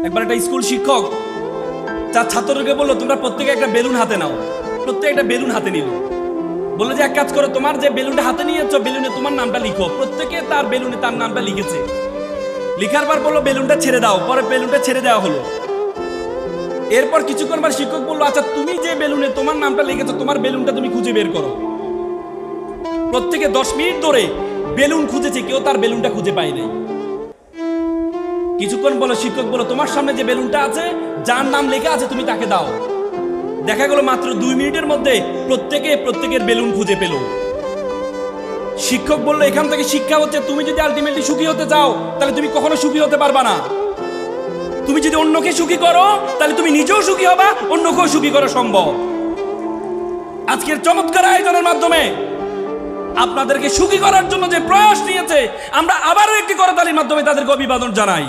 একবার একটা স্কুল শিক্ষক তার ছাত্রদেরকে বললো, তোমরা প্রত্যেকে একটা বেলুন হাতে নাও। প্রত্যেকে একটা বেলুন হাতে নিল। বললো যে এক কাজ করো, তোমার যে বেলুনটা হাতে নিয়েছো বেলুনে তোমার নামটা লিখো। প্রত্যেকে তার বেলুনে তার নামটা লিখেছে। লিখার পর বললো বেলুনটা ছেড়ে দাও। পরে বেলুনটা ছেড়ে দেওয়া হলো। এরপর কিছুক্ষণ পর শিক্ষক বললো, আচ্ছা তুমি যে বেলুনে তোমার নামটা লিখেছো তোমার বেলুনটা তুমি খুঁজে বের করো। প্রত্যেকে 10 মিনিট ধরে বেলুন খুঁজেছে, কেউ তার বেলুনটা খুঁজে পায় নাই। কিছুক্ষণ বলো শিক্ষক বলো, তোমার সামনে যে বেলুনটা আছে যার নাম লেখা আছে তুমি তাকে দাও। দেখা গেল মাত্র 2 মিনিটের মধ্যে প্রত্যেকের বেলুন খুঁজে পেল। শিক্ষক বললো, এখান থেকে শিক্ষা হচ্ছে তুমি যদি আলটিমেটলি সুখী হতে চাও তাহলে তুমি কখনো সুখী হতে পারবা না। তুমি যদি অন্যকে সুখী করো তাহলে তুমি নিজেও সুখী হবা, অন্যকেও সুখী করা সম্ভব। আজকের চমৎকার আয়োজনের মাধ্যমে আপনাদেরকে সুখী করার জন্য যে প্রয়াস নিয়েছে, আমরা আবারও একটি করতালির মাধ্যমে তাদেরকে অভিবাদন জানাই।